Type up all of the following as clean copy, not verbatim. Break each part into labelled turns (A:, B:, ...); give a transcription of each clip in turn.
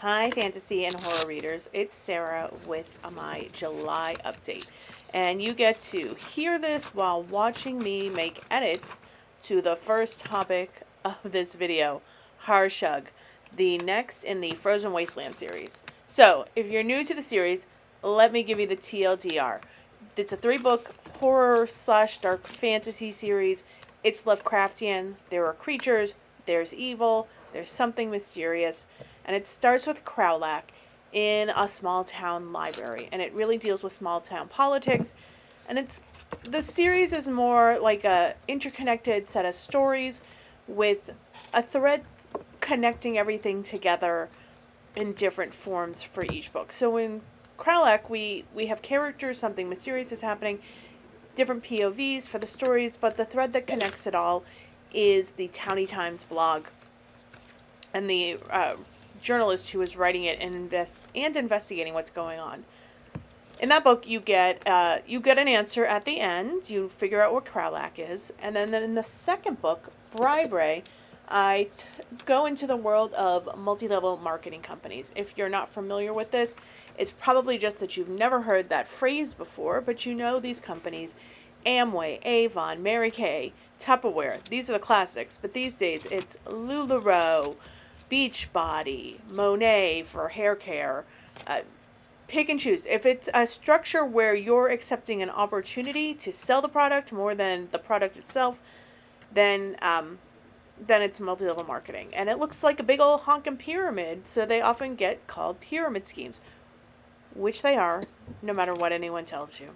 A: Hi, fantasy and horror readers. It's Sarah with my July update. And you get to hear this while watching me make edits to the first topic of this video, Harshug, the next in the Frozen Wasteland series. So, if you're new to the series, let me give you the TLDR. It's a 3-book horror / dark fantasy series. It's Lovecraftian. There are creatures, there's evil, there's something mysterious. And it starts with Crowlack in a small town library. And it really deals with small town politics. And the series is more like a interconnected set of stories with a thread connecting everything together in different forms for each book. So in Crowlack, we have characters, something mysterious is happening, different POVs for the stories, but the thread that connects it all is the Townie Times blog. And the journalist who is writing it and investigating what's going on. In that book, you get an answer at the end. You figure out what Crowlack is, and then in the second book, Bribery, I go into the world of multi-level marketing companies. If you're not familiar with this, it's probably just that you've never heard that phrase before, but you know these companies: Amway, Avon, Mary Kay, Tupperware. These are the classics, but these days it's LuLaRoe, Beachbody, Monet for hair care. Pick and choose. If it's a structure where you're accepting an opportunity to sell the product more than the product itself, then it's multi-level marketing. And it looks like a big old honkin' pyramid, so they often get called pyramid schemes, which they are, no matter what anyone tells you.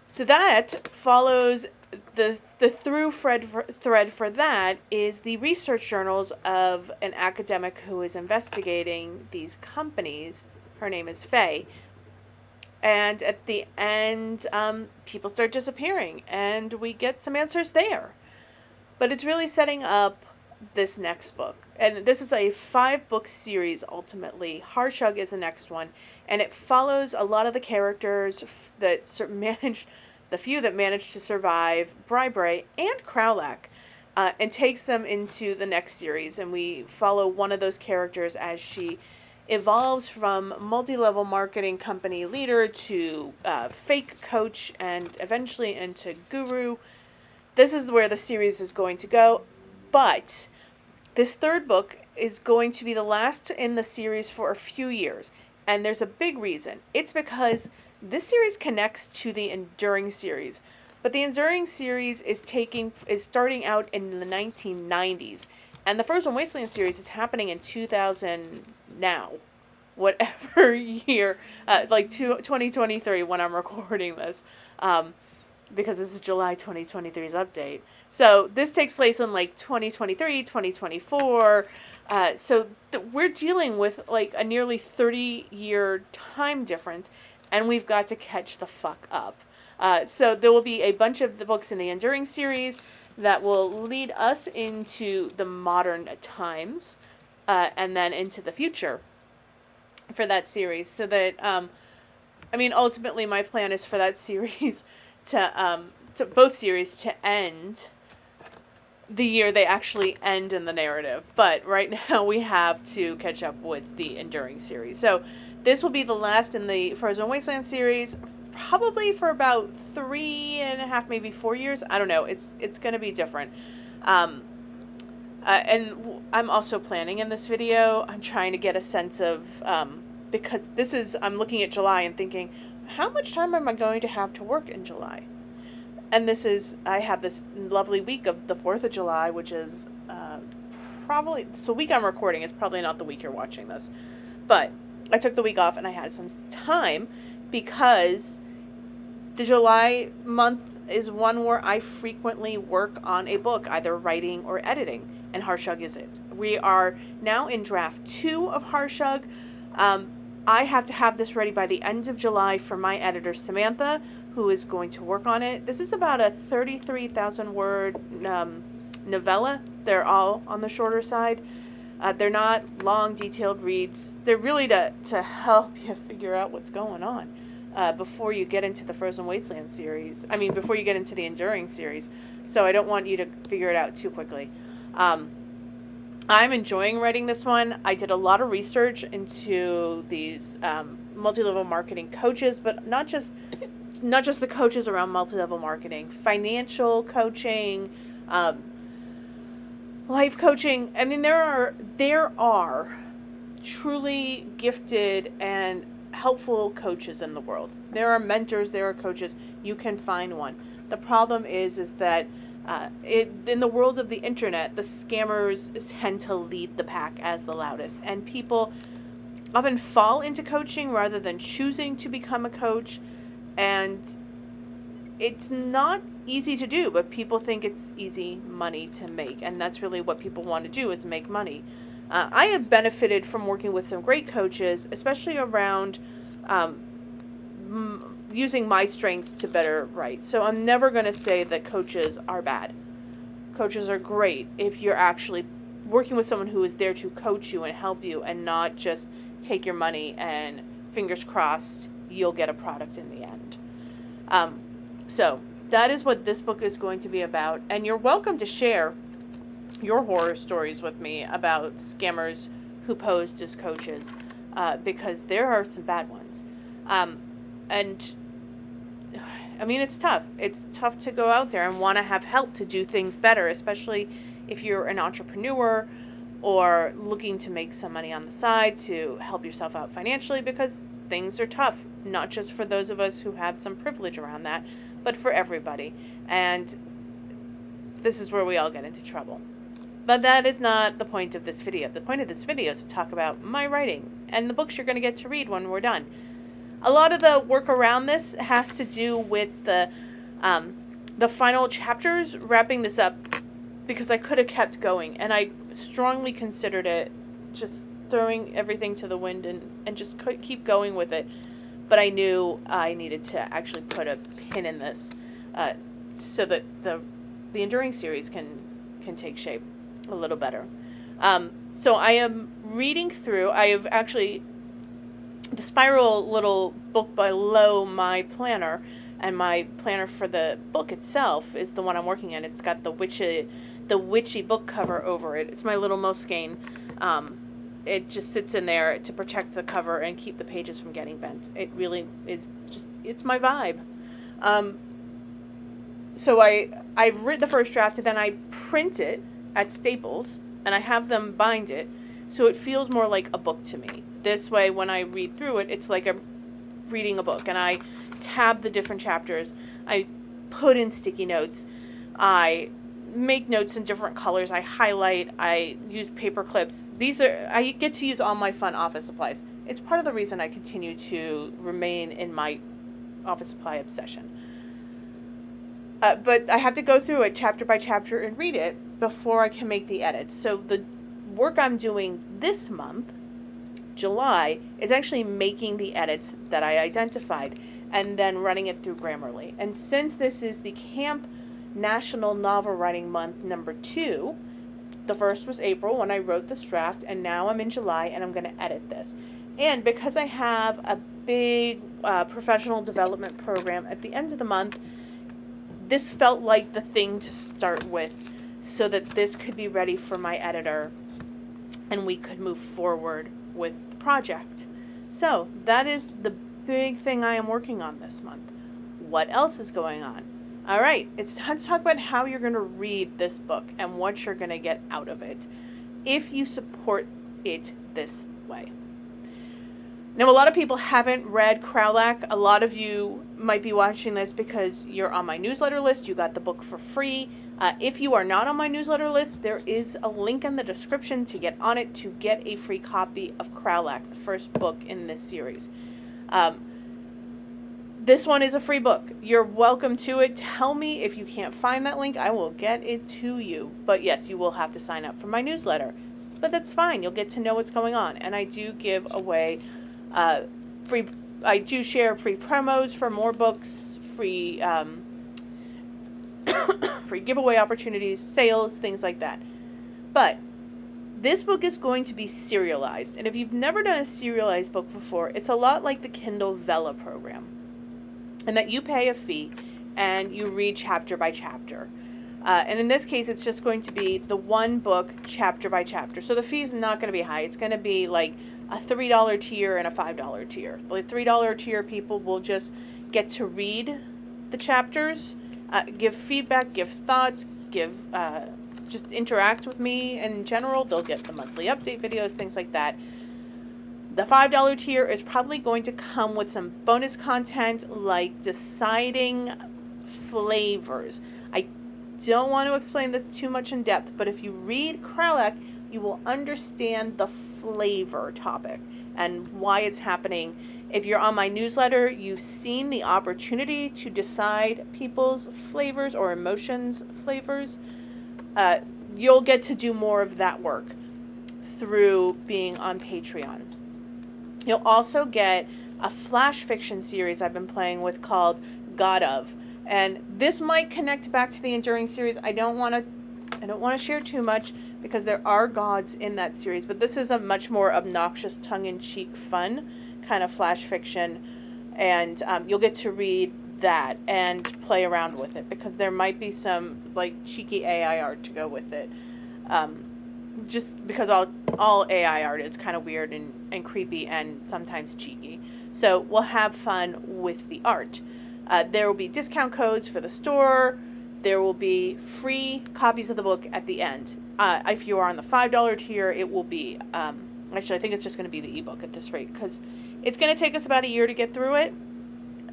A: So that follows the through thread for that is the research journals of an academic who is investigating these companies. Her name is Faye. And at the end, people start disappearing, and we get some answers there. But it's really setting up this next book. And this is a 5-book series, ultimately. Harshug is the next one. And it follows a lot of the characters that managed... the few that managed to survive Bribery and Crowlack, and takes them into the next series. And we follow one of those characters as she evolves from multi-level marketing company leader to fake coach and eventually into guru. This is where the series is going to go. But this third book is going to be the last in the series for a few years. And there's a big reason. It's because this series connects to the Enduring series, but the Enduring series is starting out in the 1990s, and the Frozen Wasteland series is happening in 2000 now, whatever year, 2023 when I'm recording this, because this is July 2023's update. So this takes place in 2023, 2024. So we're dealing with a nearly 30-year time difference. And we've got to catch the fuck up. So there will be a bunch of the books in the Enduring series that will lead us into the modern times, and then into the future for that series. So that, ultimately my plan is for that series to both series to end the year they actually end in the narrative. But right now we have to catch up with the Enduring series. So this will be the last in the Frozen Wasteland series, probably for about 3.5, maybe 4 years. I don't know. It's going to be different. And I'm also planning in this video, I'm trying to get a sense of, because I'm looking at July and thinking, how much time am I going to have to work in July? And I have this lovely week of the 4th of July, which is probably, so the week I'm recording is probably not the week you're watching this. But I took the week off and I had some time because the July month is one where I frequently work on a book, either writing or editing, and Harshug is it. We are now in draft 2 of Harshug. I have to have this ready by the end of July for my editor, Samantha, who is going to work on it. This is about a 33,000 word novella. They're all on the shorter side. They're not long, detailed reads. They're really to help you figure out what's going on before you get into the Frozen Wasteland series. Before you get into the Enduring series. So I don't want you to figure it out too quickly. I'm enjoying writing this one. I did a lot of research into these multi-level marketing coaches, but not just the coaches around multi-level marketing, financial coaching, um, life coaching. I mean, there are truly gifted and helpful coaches in the world. There are mentors, there are coaches. You can find one. The problem is that in the world of the internet, the scammers tend to lead the pack as the loudest, and people often fall into coaching rather than choosing to become a coach. And it's not easy to do, but people think it's easy money to make, and that's really what people want to do, is make money. I have benefited from working with some great coaches, especially around using my strengths to better write. So I'm never going to say that coaches are bad. Coaches are great if you're actually working with someone who is there to coach you and help you, and not just take your money and fingers crossed you'll get a product in the end. So that is what this book is going to be about, and you're welcome to share your horror stories with me about scammers who posed as coaches, because there are some bad ones. And I mean, it's tough. It's tough to go out there and want to have help to do things better, especially if you're an entrepreneur or looking to make some money on the side to help yourself out financially, because things are tough, not just for those of us who have some privilege around that, but for everybody. And this is where we all get into trouble. But that is not the point of this video. The point of this video is to talk about my writing and the books you're going to get to read when we're done. A lot of the work around this has to do with the final chapters, wrapping this up, because I could have kept going, and I strongly considered it, just throwing everything to the wind and just keep going with it. But I knew I needed to actually put a pin in this, so that the Enduring series can take shape a little better. So I am reading through. I have actually the spiral little book below my planner, and my planner for the book itself is the one I'm working in. It's got the witchy book cover over it. It's my little Moscaine. It just sits in there to protect the cover and keep the pages from getting bent. It really is just, it's my vibe. So I've written the first draft, and then I print it at Staples, and I have them bind it, so it feels more like a book to me. This way, when I read through it, it's like I'm reading a book, and I tab the different chapters. I put in sticky notes. I make notes in different colors. I highlight. I use paper clips. I get to use all my fun office supplies. It's part of the reason I continue to remain in my office supply obsession. But I have to go through it chapter by chapter and read it before I can make the edits. So the work I'm doing this month, July, is actually making the edits that I identified and then running it through Grammarly. And since this is the Camp National Novel Writing Month number 2, the first was April when I wrote this draft, and now I'm in July and I'm going to edit this. And because I have a big professional development program at the end of the month, this felt like the thing to start with, so that this could be ready for my editor and we could move forward with the project. So that is the big thing I am working on this month. What else is going on? All right, it's time to talk about how you're going to read this book and what you're going to get out of it if you support it this way. Now, a lot of people haven't read Crowlack. A lot of you might be watching this because you're on my newsletter list. You got the book for free. If you are not on my newsletter list, there is a link in the description to get on it to get a free copy of Crowlack, the first book in this series. This one is a free book. You're welcome to it. Tell me if you can't find that link. I will get it to you. But yes, you will have to sign up for my newsletter. But that's fine. You'll get to know what's going on. And I do give away free. I do share free promos for more books, free free giveaway opportunities, sales, things like that. But this book is going to be serialized. And if you've never done a serialized book before, it's a lot like the Kindle Vella program, and that you pay a fee and you read chapter by chapter. And in this case, it's just going to be the one book chapter by chapter. So the fee is not going to be high. It's going to be like a $3 tier and a $5 tier. The $3 tier people will just get to read the chapters, give feedback, give thoughts, just interact with me in general. They'll get the monthly update videos, things like that. The $5 tier is probably going to come with some bonus content like deciding flavors. I don't want to explain this too much in depth, but if you read Krowlak, you will understand the flavor topic and why it's happening. If you're on my newsletter, you've seen the opportunity to decide people's flavors or emotions flavors. You'll get to do more of that work through being on Patreon. You'll also get a flash fiction series I've been playing with called God of. And this might connect back to the Enduring series. I don't want to share too much because there are gods in that series, but this is a much more obnoxious, tongue-in-cheek, fun kind of flash fiction. And you'll get to read that and play around with it because there might be some like cheeky AI art to go with it. Just because all AI art is kind of weird and creepy and sometimes cheeky. So we'll have fun with the art. There will be discount codes for the store. There will be free copies of the book at the end. If you are on the $5 tier, it will be, actually I think it's just going to be the ebook at this rate because it's going to take us about a year to get through it.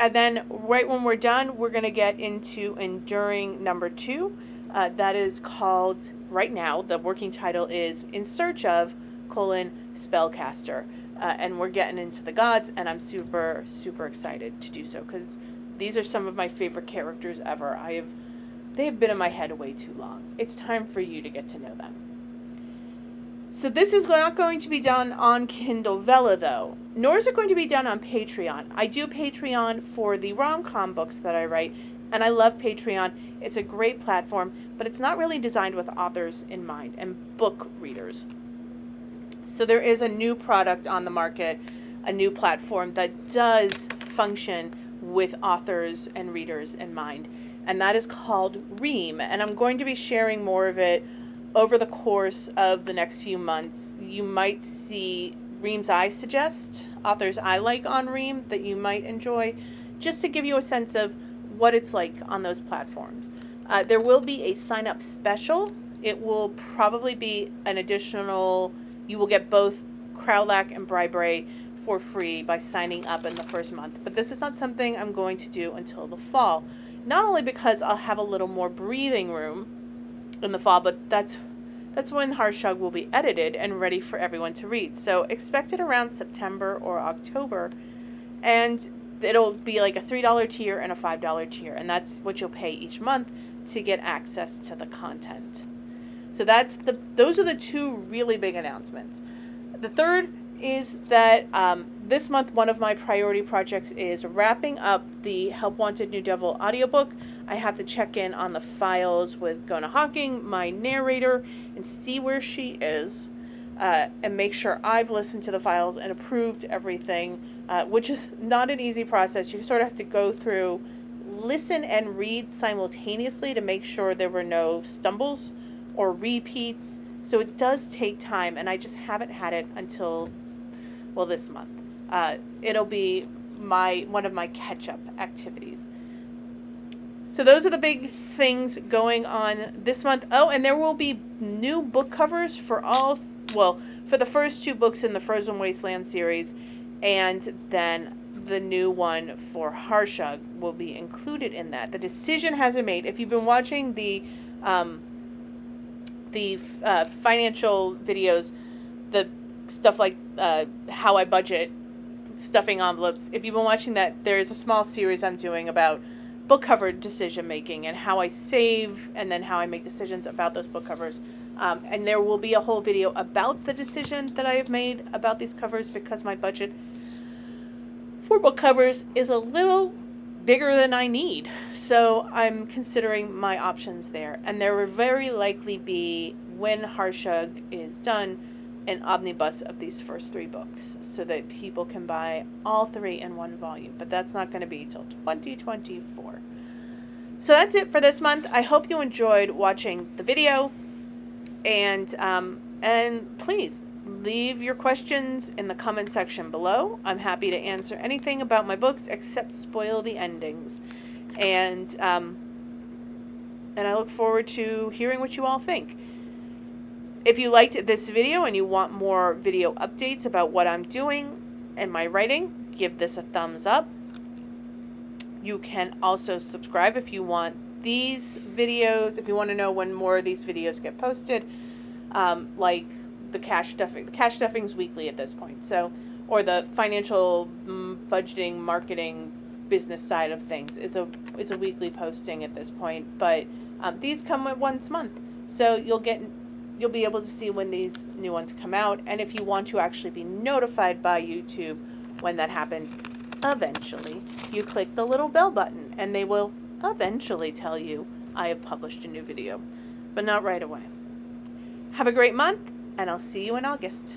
A: And then right when we're done, we're going to get into Enduring number 2. That is called, right now, the working title is In Search of, Spellcaster. And we're getting into the gods, and I'm super, super excited to do so, because these are some of my favorite characters ever. They have been in my head way too long. It's time for you to get to know them. So this is not going to be done on Kindle Vella, though, nor is it going to be done on Patreon. I do Patreon for the rom-com books that I write, and I love Patreon. It's a great platform, but it's not really designed with authors in mind and book readers. So there is a new product on the market, a new platform that does function with authors and readers in mind, and that is called Ream, and I'm going to be sharing more of it over the course of the next few months. You might see Reams I suggest, authors I like on Ream that you might enjoy, just to give you a sense of what it's like on those platforms. There will be a sign-up special. It will probably be an additional, you will get both Krowlak and Bri for free by signing up in the first month. But this is not something I'm going to do until the fall. Not only because I'll have a little more breathing room in the fall, but that's when Harshug will be edited and ready for everyone to read. So expect it around September or October, and it'll be like a $3 tier and a $5 tier, and that's what you'll pay each month to get access to the content. So those are the two really big announcements. The third is that this month one of my priority projects is wrapping up the Help Wanted New Devil audiobook. I have to check in on the files with Gona Hawking, my narrator, and see where she is, and make sure I've listened to the files and approved everything, which is not an easy process. You sort of have to go through, listen and read simultaneously to make sure there were no stumbles or repeats. So it does take time, and I just haven't had it until, this month. It'll be one of my catch-up activities. So those are the big things going on this month. Oh, and there will be new book covers for for the first 2 books in the Frozen Wasteland series, and then the new one for Harshug will be included in that. The decision hasn't been made. If you've been watching the financial videos, the stuff like how I budget stuffing envelopes, if you've been watching that, there is a small series I'm doing about book cover decision making and how I save and then how I make decisions about those book covers. And there will be a whole video about the decision that I have made about these covers, because my budget for book covers is a little bigger than I need. So I'm considering my options there. And there will very likely be, when Harshug is done, an omnibus of these first 3 books so that people can buy all 3 in one volume. But that's not going to be till 2024. So that's it for this month. I hope you enjoyed watching the video, and please leave your questions in the comment section below. I'm happy to answer anything about my books except spoil the endings. And I look forward to hearing what you all think. If you liked this video and you want more video updates about what I'm doing and my writing, give this a thumbs up. You can also subscribe if you want these videos, if you want to know when more of these videos get posted, like the cash stuffing. The cash stuffing's weekly at this point, so, or the financial budgeting, marketing, business side of things is a weekly posting at this point. But these come once a month, so you'll be able to see when these new ones come out. And if you want to actually be notified by YouTube when that happens, eventually, you click the little bell button and they will eventually tell you I have published a new video, but not right away. Have a great month, and I'll see you in August.